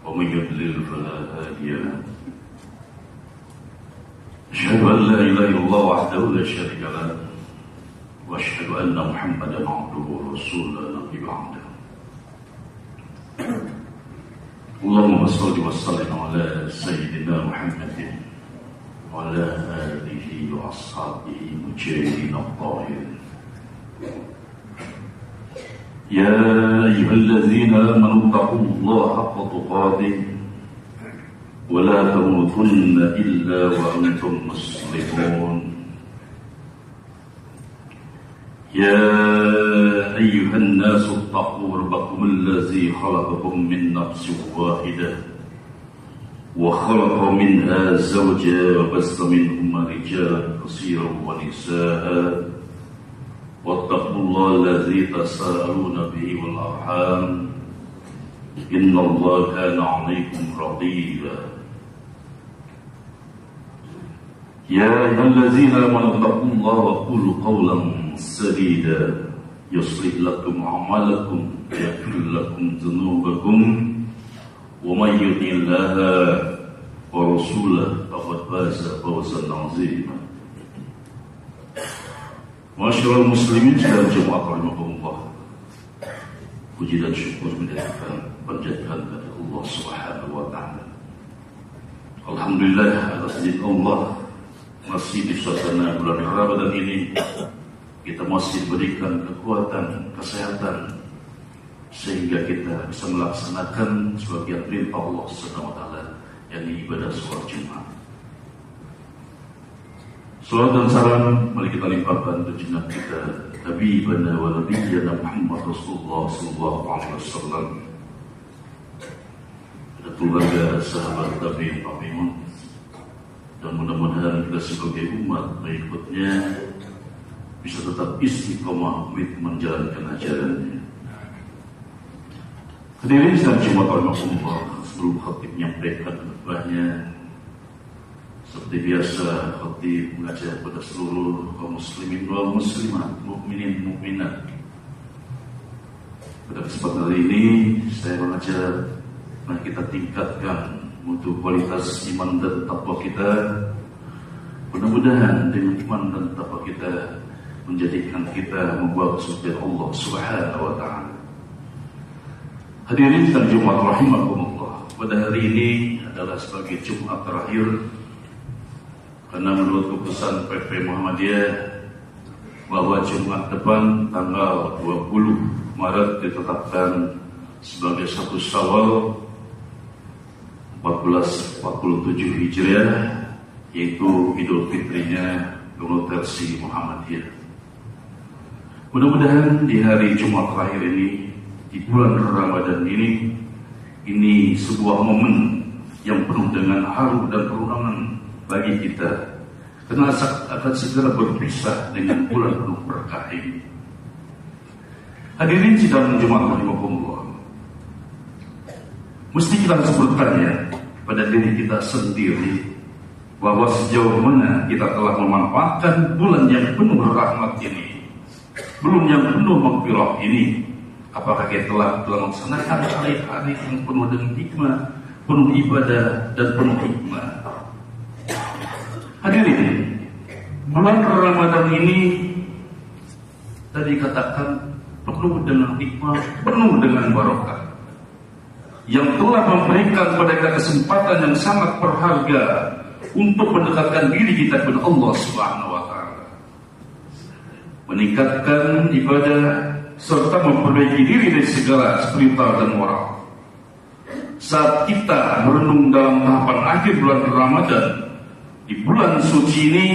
ومن يضلل فلا هادي له. أشهد أن لا إله إلا الله وحده لا شريك له وأشهد أن محمدا عبده ورسوله نبي بعده. اللهم صل وسلم على سيدنا محمد وعلى آله وأصحابه المجاهدين الطاهرين. يا أيها الذين آمنوا اتقوا الله حق تقاته ولا تموتن إلا وأنتم مسلمون. يا أيها الناس اتقوا ربكم الذي خلقكم من نفس واحدة وخلق منها زوجها وبث منهما رجالا كثيرا ونساء واتقوا الله الذي تساءلون به والأرحام إن الله كان عليكم رقيبا. يا أيها الذين آمنوا اتقوا الله وقولوا قولا سديدا يصلح لكم أعمالكم ويغفر لكم ذنوبكم ومن يطع الله ورسوله فقد فاز فوزا عظيما. Masyaallah muslimin dan jemaah rahimakumullah. Puji dan syukur mendatangkan penjagaan kepada Allah Subhanahu wa taala. Alhamdulillah atas izin Allah masih di suasana bulan Ramadan ini kita masih diberikan kekuatan, kesehatan sehingga kita bisa melaksanakan sebagian perintah Allah Subhanahu wa taala yakni ibadah salat Jumat. Salawat dan salam mari kita limpahkan untuk junjungan kita Nabi wa Nabiyyina Muhammad Rasulullah sallallahu alaihi wasallam, pada keluarga, sahabat tabi'in, dan mudah-mudahan kita sebagai umat mengikutnya bisa tetap istiqomah menjalankan ajarannya. Hadirin sedang Jumat rahimahullah, sebelum khatib menyampaikan khutbahnya, seperti biasa khatib mengajak kepada seluruh kaum muslimin wal muslimat, mukminin mukminat. Pada kesempatan hari ini saya mengajak mari kita tingkatkan untuk kualitas iman dan takwa kita. Mudah-mudahan dengan iman dan takwa kita menjadikan kita membawa surga Allah Subhanahu wa taala. Hadirin dan Jumat rahimakumullah. Pada hari ini adalah sebagai Jumat terakhir karena menurut keputusan PP Muhammadiyah bahwa Jumat depan tanggal 20 Maret ditetapkan sebagai 1 Syawal 1447 Hijriah, yaitu Idul Fitrinya Generasi Muhammadiyah. Mudah-mudahan di hari Jumat terakhir ini, di bulan Ramadan ini sebuah momen yang penuh dengan haru dan keunangan bagi kita, karena akan segera berpisah dengan bulan penuh berkah ini. Hadirin sidang Jumat rahimakumullah, mesti kita sebutkannya pada diri kita sendiri bahwa sejauh mana kita telah memanfaatkan bulan yang penuh rahmat ini, belum yang penuh maghfirah ini. Apakah kita telah melaksanakan hari-hari yang penuh dengan hikmah, penuh ibadah dan penuh hikmah? Hadirin, bulan Ramadan ini tadi katakan penuh dengan hikmah, penuh dengan barokah, yang telah memberikan pada kita kesempatan yang sangat berharga untuk mendekatkan diri kita kepada Allah Subhanahu wa taala, meningkatkan ibadah serta memperbaiki diri dari segala spiritual dan moral. Saat kita merenung dalam tahapan akhir bulan Ramadan, di bulan suci ini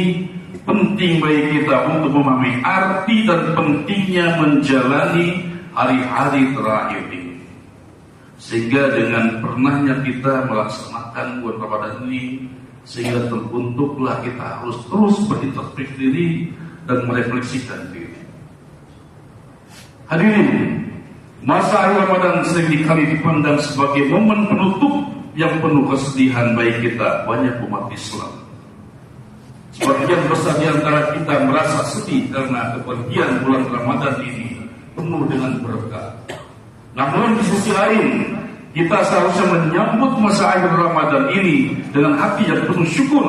penting bagi kita untuk memahami arti dan pentingnya menjalani hari-hari terakhir ini, sehingga dengan pernahnya kita melaksanakan bulan Ramadan ini, sehingga terbentuklah kita harus terus berintrospeksi diri dan merefleksikan diri. Hadirin, masa akhir Ramadan seringkali dipandang sebagai momen penutup yang penuh kesedihan bagi kita, banyak umat Islam. Sebagian besar di antara kita merasa sedih karena kepergian bulan Ramadan ini penuh dengan berkah. Namun di sisi lain, Kita seharusnya menyambut masa akhir Ramadan ini dengan hati yang penuh syukur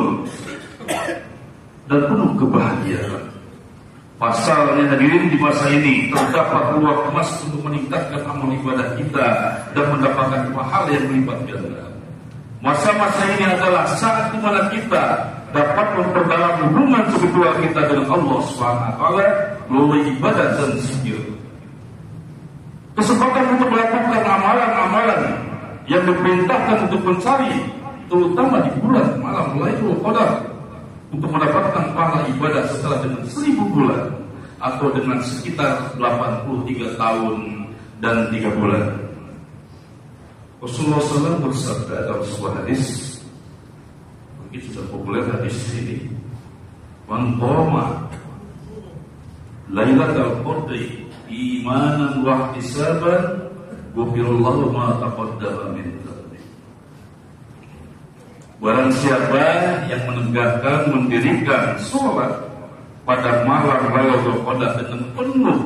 dan penuh kebahagiaan. Pasalnya hadirin, di masa ini terdapat ruang emas untuk meningkatkan amal ibadah kita dan mendapatkan pahala yang berlipat ganda. Masa-masa ini adalah saat di mana kita dapat memperdalam hubungan spiritual kita dengan Allah SWT melalui ibadah dan zikir. Kesempatan untuk melakukan amalan-amalan yang diperintahkan untuk mencari, terutama di bulan malam Lailatul Qadar, untuk mendapatkan pahala ibadah setelah dengan 1000 bulan atau dengan sekitar 83 tahun dan 3 bulan. Rasulullah SAW bersabda dalam sebuah hadis, mungkin sudah populer hadis ini, "Man qama Lailatul Qadri imanan wa ihtisaban, ghufirallahu ma taqaddama min dhanbi." Barang siapa yang menegakkan, mendirikan sholat pada malam Lailatul Qadar dengan penuh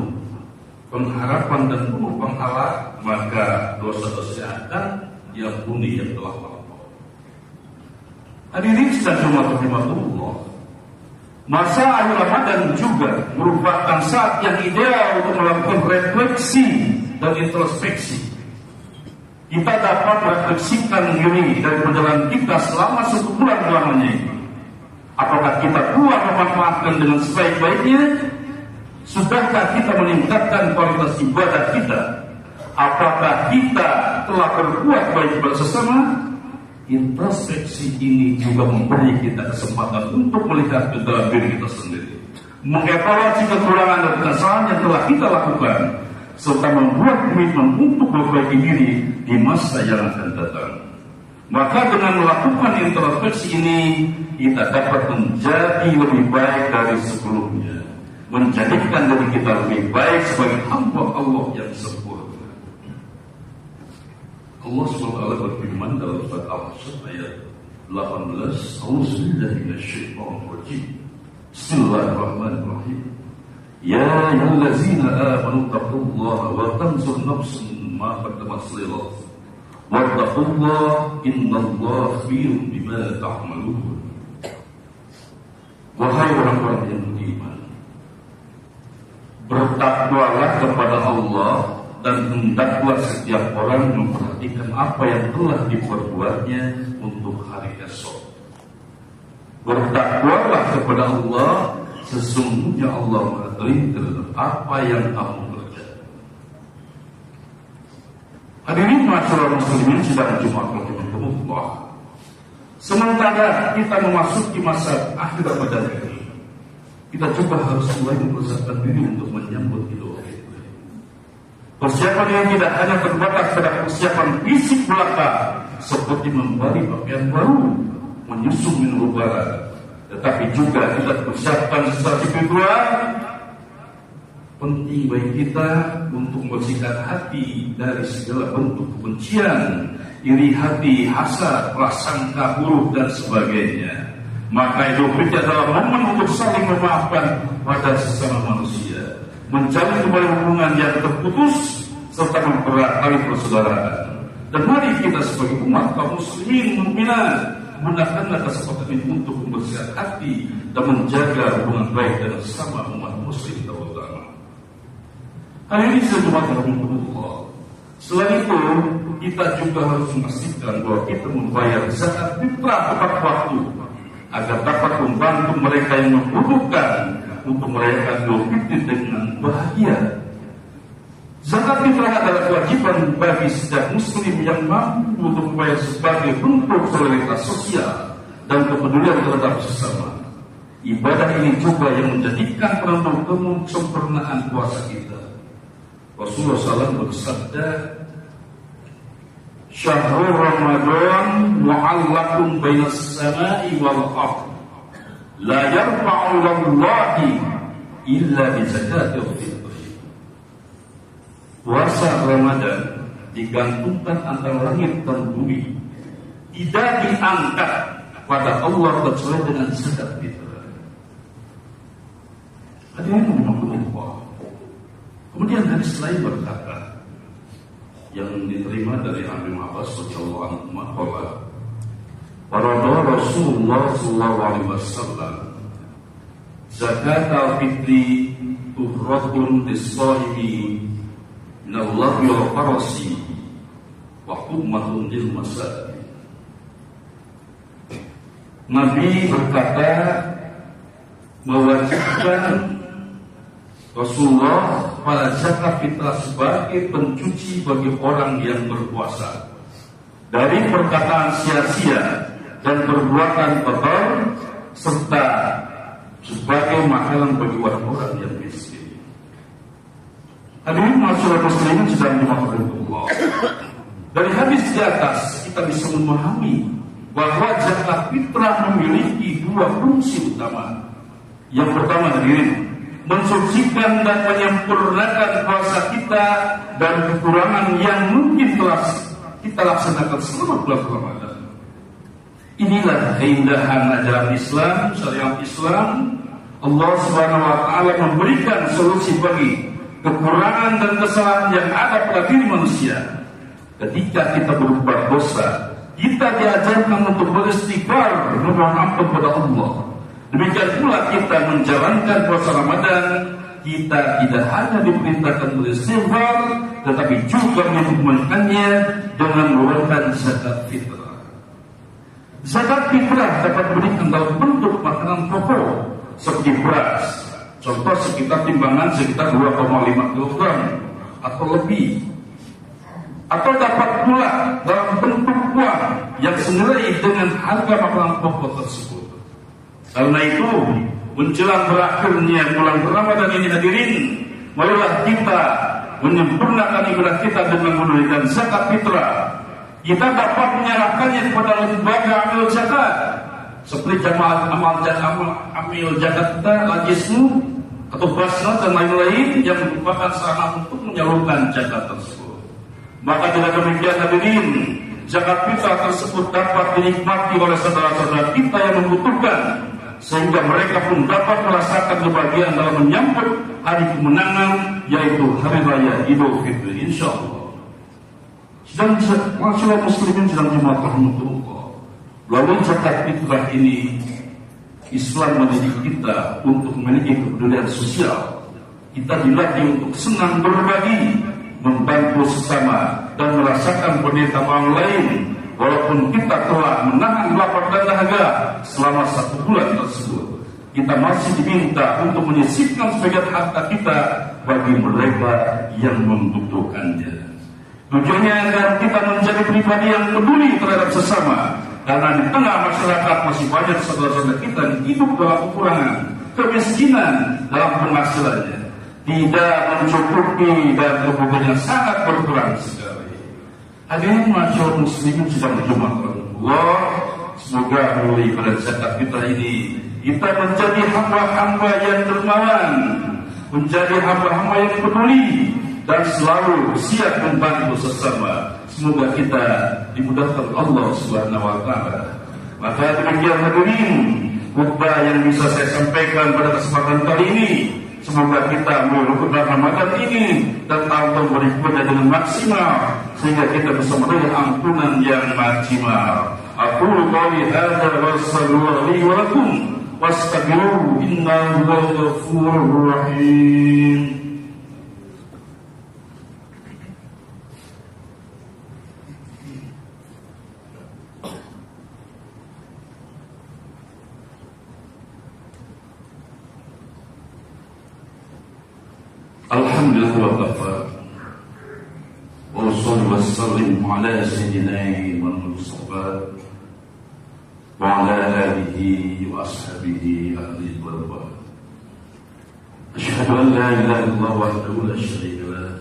pengharapan dan penuh penghala, maka dosa-dosa akan diampuni yang telah lampau. Hadirin sedang rahimahullah, masa akhir Ramadan juga merupakan saat yang ideal untuk melakukan refleksi dan introspeksi. Kita dapat merefleksikan diri dari perjalanan kita selama 1 bulan lamanya ini. Apakah kita telah memanfaatkan dengan sebaik-baiknya? Sudahkah kita meningkatkan kualitas ibadah kita? Apakah kita telah berbuat baik kepada sesama? Introspeksi ini juga memberi kita kesempatan untuk melihat ke dalam diri kita sendiri, mengevaluasi kekurangan dan kesalahan yang telah kita lakukan, serta membuat komitmen untuk memperbaiki diri di masa yang akan datang. Maka dengan melakukan introspeksi ini, kita dapat menjadi lebih baik dari sebelumnya, menjadikan diri kita lebih baik sebagai hamba Allah yang sempurna. Allah SWT berfirman dalam surat Al-Hasr ayat 18, "A'udzubillahi minasyaitonir rajim. Bismillahirrahmanirrahim. Ya ayyuhallazina amanu taqullaha wa tanzur nafsun ma qaddamat lighad. Wattaqullaha innallaha khabirun bima ta'malun." Wahai orang-orang yang beriman, bertakwalah kepada Allah dan hendaklah setiap orang memperhatikan apa yang telah diperbuatnya untuk hari esok. Bertakwalah kepada Allah, sesungguhnya Allah mengetahui terhadap apa yang kamu kerjakan. Hadirin masyarakat muslimin sedang Jumat rahimahullah. Sementara kita memasuki masa akhir Ramadan ini, kita juga harus mulai mempersiapkan diri untuk menyambut Idul Fitri. Persiapan yang tidak hanya terbatas pada persiapan fisik belaka seperti membeli pakaian baru, menyusun minum lebaran, tetapi juga kita persiapkan secara spiritual. Penting bagi kita untuk membersihkan hati dari segala bentuk kebencian, iri hati, hasad, prasangka buruk dan sebagainya. Maka Idul Fitri adalah momen untuk saling memaafkan pada sesama manusia, menjalin kembali hubungan yang terputus, serta mempererat tali persaudaraan. Dan mari kita sebagai umat kaum muslimin mukminat gunakanlah kesempatan ini untuk membersihkan hati dan menjaga hubungan baik dengan sesama umat muslim terutama. Hari ini sejumat rahimahullah. Selain itu, kita juga harus memastikan bahwa kita membayar zakat fitrah tepat waktu agar dapat membantu mereka yang membutuhkan untuk merayakan Idul Fitri dengan bahagia. Zakat fitrah adalah kewajiban bagi setiap muslim yang mampu untuk membayar sebagai bentuk solidaritas sosial dan kepedulian terhadap sesama. Ibadah ini juga yang menjadikan penentu kesempurnaan puasa kita. Rasulullah SAW bersabda, "Syahrul Ramadan mu'allaqun bainas sama'i wal ardh, la yarfa'u lillahi illa bi zakatil fitri." Puasa Ramadan digantungkan antara langit dan bumi, tidak diangkat pada Allah kecuali dengan zakat fitrah. Hadirin rahimahullah. Kemudian hadis lain berkata, yang diterima dari Ibnu Abbas radhiyallahu anhu qala farada Rasulullah sallallahu alaihi wasallam zakat al-fitri tuhratun lis-shaimi minallahi wal farasi wa hukmatun lil masakin. Nabi berkata mewajibkan Rasulullah pada zakat fitrah sebagai pencuci bagi orang yang berpuasa dari perkataan sia-sia dan perbuatan kotor serta sebagai makanan bagi orang-orang yang miskin. Hadirin masyarakat muslimin sedang dimaksud Allah. Dari hadis di atas kita bisa memahami bahwa zakat fitrah memiliki dua fungsi utama. Yang pertama, hadirin, mensucikan dan menyempurnakan puasa kita dan kekurangan yang mungkin telah kita laksanakan selama bulan Ramadan. Inilah keindahan ajaran Islam, syariat Islam. Allah Subhanahu wa taala memberikan solusi bagi kekurangan dan kesalahan yang ada pada diri manusia. Ketika kita berbuat dosa, kita diajarkan untuk beristighfar, memohon ampun kepada Allah. Demikian pula kita menjalankan puasa Ramadan, kita tidak hanya diperintahkan beristighfar, tetapi juga menghikmahkannya dengan mengeluarkan zakat fitrah. Zakat fitrah dapat diberikan dalam bentuk makanan pokok seperti beras, contoh sekitar timbangan sekitar 2,5 kg atau lebih, atau dapat pula dalam bentuk uang yang senilai dengan harga makanan pokok tersebut. Karena itu, menjelang berakhirnya bulan Ramadan ini hadirin, marilah kita menyempurnakan ibadah kita dengan menunaikan zakat fitrah. Kita dapat menyerahkannya kepada lembaga amil zakat, seperti jamaah amil zakat kita, Lajismu atau Basnas dan lain-lain yang merupakan sarana untuk menyalurkan zakat tersebut. Maka dengan demikian hadirin, zakat fitrah tersebut dapat dinikmati oleh saudara-saudara kita yang membutuhkan, sehingga mereka pun dapat merasakan kebahagiaan dalam menyambut hari kemenangan, yaitu hari raya Idul Fitri, insyaallah. Dan masyarakat muslimin sedang dimaklumkan melalui zakat fitrah ini, Islam mendidik kita untuk memiliki kepedulian sosial. Kita dilatih untuk senang berbagi, membantu sesama, dan merasakan penderitaan orang lain. Walaupun kita telah menahan lapar dan dahaga selama 1 bulan tersebut, kita masih diminta untuk menyisihkan sebagian harta kita bagi mereka yang membutuhkannya. Tujuannya agar kita menjadi pribadi yang peduli terhadap sesama, karena di tengah masyarakat masih banyak saudara-saudara kita yang hidup dalam kekurangan, kemiskinan dalam penghasilannya, tidak mencukupi dan kebutuhannya sangat berkurang sekali. Hadirin masyarakat muslimin sedang berjumpa Allah, semoga melalui pada zakat fitrah ini kita menjadi hamba-hamba yang dermawan, menjadi hamba-hamba yang peduli dan selalu siap membantu sesama. Semoga kita dimudahkan Allah Subhanahu wa taala. Maka demikian hadirin, khutbah yang bisa saya sampaikan pada kesempatan kali ini, semoga kita menyelesaikan Ramadan ini dan tahun berikutnya dengan maksimal, sehingga kita bisa meraih ampunan yang maksimal. Aku qouli hadza wa sallallahu alaihi wa lakum wastaghfiru innahu huwal ghafurur rahim. Alhamdulillah wa kafa wa sallallahu wa sallim ala sayyidina Muhammad wa ala alihi wa ashabihi ahli al-barwa. Asyhadu an la ilaha illallah wahdahu la syarika lah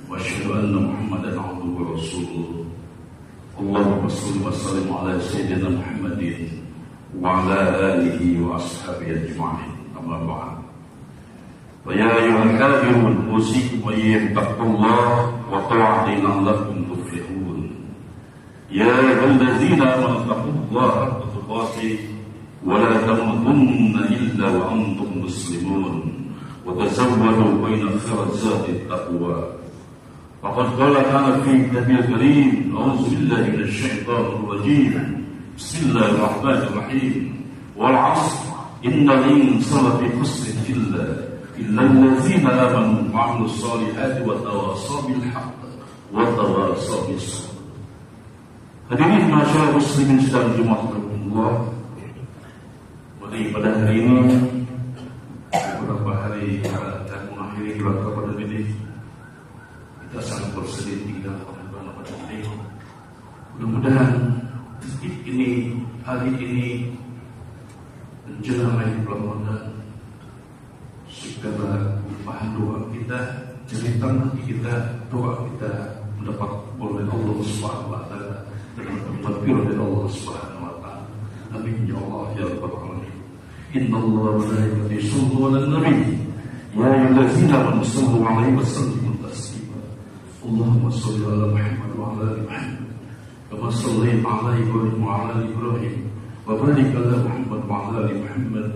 wa asyhadu anna Muhammadan abduhu wa rasuluh. Allahumma shalli wa sallim ala sayyidina Muhammadin wa ala alihi wa ashabihi ajma'in. Amma ba'd. ويا أيها الكافرون أوصيكم وإياكم بتقوى الله وطاعته لعلكم تفلحون. يا أيها الذين آمنوا اتقوا الله حق تقاته ولا تموتن إلا وأنتم مسلمون وتزودوا فإن خير الزاد التقوى وقد قال تعالى في كتابه الكريم: أعوذ بالله من الشيطان الرجيم، بسم الله الرحمن الرحيم، والعصر إن الإنسان لفي خسر إلا الذين آمنوا وعملوا الصالحات وتواصوا بالحق وتواصوا بالصبر. Hadirin masyarakat muslimin sedang Jumat Allah. Pada hari ini, beberapa hari akan mengakhiri bulan Ramadan ini, kita sangat bersedih tinggal pada bulan Ramadan ini. Mudah-mudahan hari ini menjelang akhir bulan Ramadan, segala limpahan doa kita, cerita hati kita, doa kita mendapat oleh Allah Subhanahu wa taala dan berfirman dari Allah Subhanahu wa taala. Amin ya Allah ya rabbal alamin. Inna Allah wa malaikatahu yusholluna 'alan nabi ya ayyuhallazina amanu sallu 'alaihi wa sallimu taslima. Allahumma shalli 'ala Muhammad wa 'ala ali Muhammad kama shallaita 'ala Ibrahim wa 'ala ali Ibrahim wa barik 'ala Muhammad wa 'ala ali Muhammad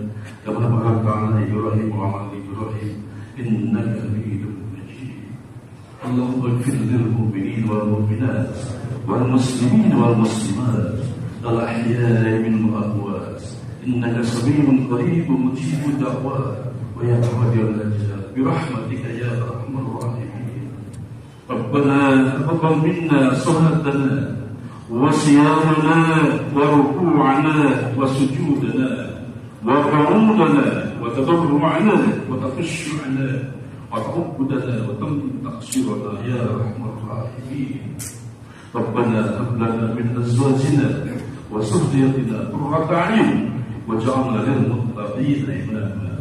kama barakta 'ala Ibrahim wa 'ala ali Ibrahim innaka Hamidum Majid. Allahumma ighfir lil mu'minin wal mu'minat wal muslimin wal muslimat al ahya'i minhum wal amwat innaka sami'un qaribun mujibud da'wat wa ya qadirul ajal bi rahmatika ya arhamar rahimin. Rabbana taqabbal minna salatana wa siyamana wa ruku'ana wa sujudana wa qu'udana wa tadarru'ana wa tafashshu'ana wa ta'abbudana wa taqsirana ya arhamar rahimin. Rabbana hab lana min azwajina wa dhurriyyatina qurrata a'yun waj'alna lil muttaqina imama.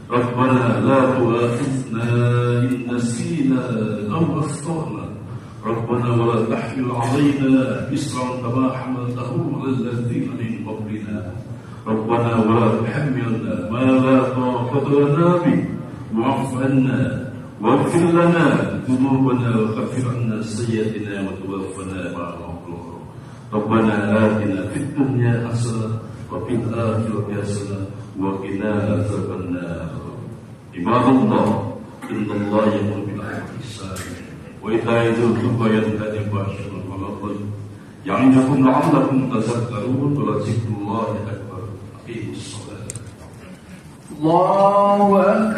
Rabbana la tu'akhidhna in nasina aw akhtana. Rabbana wa la tahmil 'alaina isran kama hamaltahu 'ala alladhina min qablina. Rabbana wa la tuhammilna ma la taqata lana bihi wa'fu 'anna واغفر لنا ذنوبنا وكفر عنا سيئاتنا وتوفنا مع الأبرار. ربنا آتنا في الدنيا حسنة وفي الآخرة حسنة وقنا عذاب النار. عباد الله إن الله يأمر بالعدل والإحسان وإيتاء ذي القربى وينهى عن الفحشاء والمنكر يعظكم لعلكم تذكرون ولذكر الله أكبر. أقيموا الصلاة. الله أكبر.